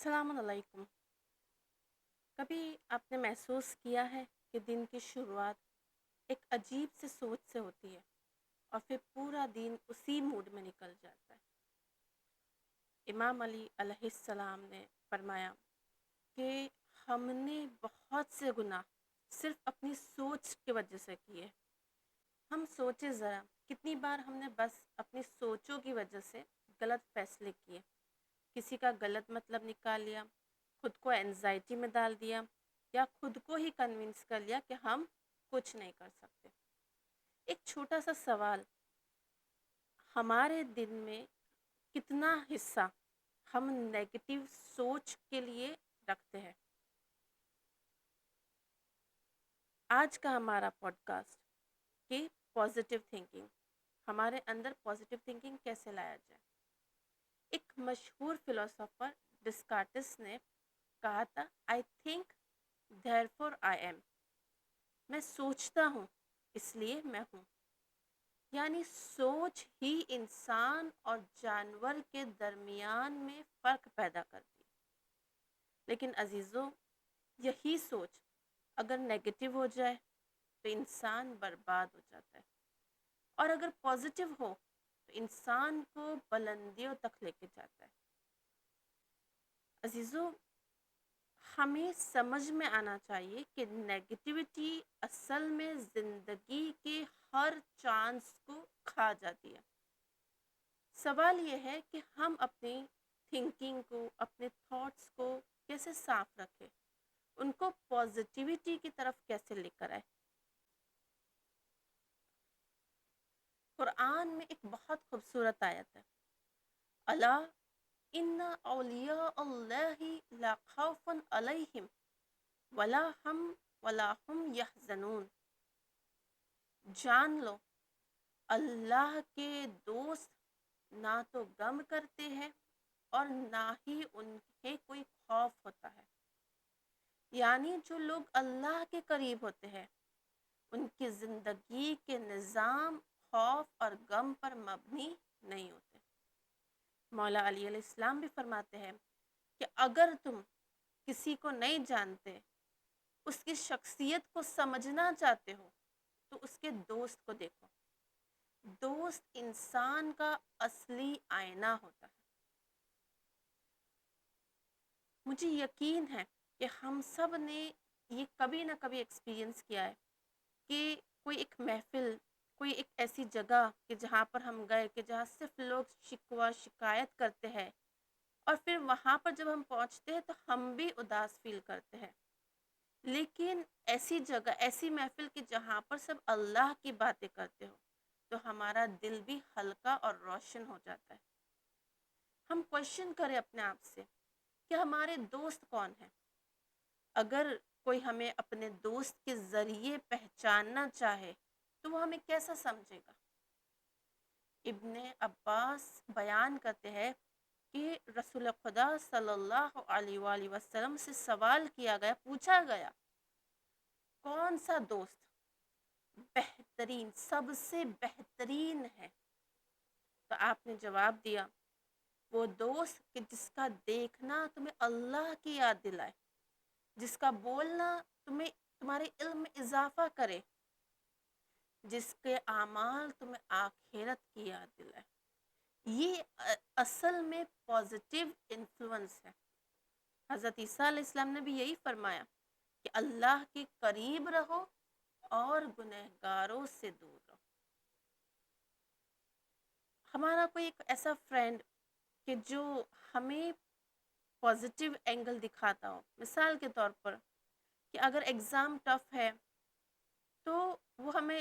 السلام علیکم۔ کبھی آپ نے محسوس کیا ہے کہ دن کی شروعات ایک عجیب سے سوچ سے ہوتی ہے اور پھر پورا دن اسی موڈ میں نکل جاتا ہے؟ امام علی علیہ السلام نے فرمایا کہ ہم نے بہت سے گناہ صرف اپنی سوچ کی وجہ سے کیے۔ ہم سوچے ذرا کتنی بار ہم نے بس اپنی سوچوں کی وجہ سے غلط فیصلے کیے، کسی کا غلط مطلب نکال لیا، خود کو انزائٹی میں ڈال دیا، یا خود کو ہی کنونس کر لیا کہ ہم کچھ نہیں کر سکتے۔ ایک چھوٹا سا سوال، ہمارے دن میں کتنا حصہ ہم نیگیٹو سوچ کے لیے رکھتے ہیں؟ آج کا ہمارا پوڈ کاسٹ کہ پازیٹیو تھنکنگ، ہمارے اندر پازیٹیو تھنکنگ کیسے لایا جائے۔ ایک مشہور فلاسفر ڈسکارٹس نے کہا تھا، I think therefore I am, میں سوچتا ہوں اس لیے میں ہوں۔ یعنی سوچ ہی انسان اور جانور کے درمیان میں فرق پیدا کرتی ہے۔ لیکن عزیزوں، یہی سوچ اگر نیگیٹو ہو جائے تو انسان برباد ہو جاتا ہے، اور اگر پازیٹیو ہو تو انسان کو بلندیوں تک لے کے جاتا ہے۔ عزیزوں، ہمیں سمجھ میں آنا چاہیے کہ نیگیٹیوٹی اصل میں زندگی کے ہر چانس کو کھا جاتی ہے۔ سوال یہ ہے کہ ہم اپنی تھنکنگ کو، اپنے تھاٹس کو کیسے صاف رکھیں، ان کو پازیٹیوٹی کی طرف کیسے لے کر آئے۔ قرآن میں ایک بہت خوبصورت آیت ہے، الا ان اولیاء اللہ لا خوف علیہم ولا هم یحزنون۔ جان لو، اللہ کے دوست نہ تو غم کرتے ہیں اور نہ ہی انہیں کوئی خوف ہوتا ہے۔ یعنی جو لوگ اللہ کے قریب ہوتے ہیں ان کی زندگی کے نظام خوف اور غم پر مبنی نہیں ہوتے۔ مولا علی علیہ السلام بھی فرماتے ہیں کہ اگر تم کسی کو نہیں جانتے، اس کی شخصیت کو سمجھنا چاہتے ہو تو اس کے دوست کو دیکھو۔ دوست انسان کا اصلی آئینہ ہوتا ہے۔ مجھے یقین ہے کہ ہم سب نے یہ کبھی نہ کبھی ایکسپیرئنس کیا ہے کہ کوئی ایک محفل، کوئی ایک ایسی جگہ کہ جہاں پر ہم گئے کہ جہاں صرف لوگ شکوہ شکایت کرتے ہیں، اور پھر وہاں پر جب ہم پہنچتے ہیں تو ہم بھی اداس فیل کرتے ہیں۔ لیکن ایسی جگہ، ایسی محفل کہ جہاں پر سب اللہ کی باتیں کرتے ہو تو ہمارا دل بھی ہلکا اور روشن ہو جاتا ہے۔ ہم کوشچن کریں اپنے آپ سے کہ ہمارے دوست کون ہیں۔ اگر کوئی ہمیں اپنے دوست کے ذریعے پہچاننا چاہے تو وہ ہمیں کیسا سمجھے گا؟ ابن عباس بیان کرتے ہیں کہ رسول خدا صلی اللہ علیہ وآلہ وسلم سے سوال کیا گیا، پوچھا گیا کون سا دوست بہترین، سب سے بہترین ہے؟ تو آپ نے جواب دیا، وہ دوست کہ جس کا دیکھنا تمہیں اللہ کی یاد دلائے، جس کا بولنا تمہارے علم میں اضافہ کرے، جس کے اعمال تمہیں آخرت کی یاد دلائے۔ یہ اصل میں پازیٹیو انفلوئنس ہے۔ حضرت عیسیٰ علیہ السلام نے بھی یہی فرمایا کہ اللہ کے قریب رہو اور گنہگاروں سے دور رہو۔ ہمارا کوئی ایک ایسا فرینڈ کہ جو ہمیں پازیٹیو اینگل دکھاتا ہو، مثال کے طور پر کہ اگر ایگزام ٹف ہے تو وہ ہمیں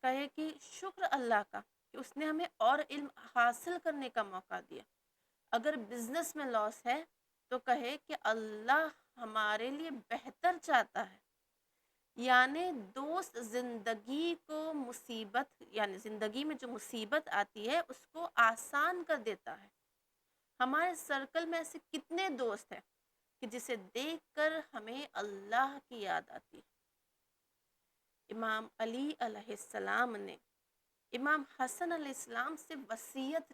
کہے کہ شکر اللہ کا کہ اس نے ہمیں اور علم حاصل کرنے کا موقع دیا۔ اگر بزنس میں لاس ہے تو کہے کہ اللہ ہمارے لیے بہتر چاہتا ہے۔ یعنی دوست زندگی کو مصیبت، یعنی زندگی میں جو مصیبت آتی ہے اس کو آسان کر دیتا ہے۔ ہمارے سرکل میں ایسے کتنے دوست ہیں کہ جسے دیکھ کر ہمیں اللہ کی یاد آتی ہے۔ امام علی علیہ السلام نے امام حسن علیہ السلام سے وصیت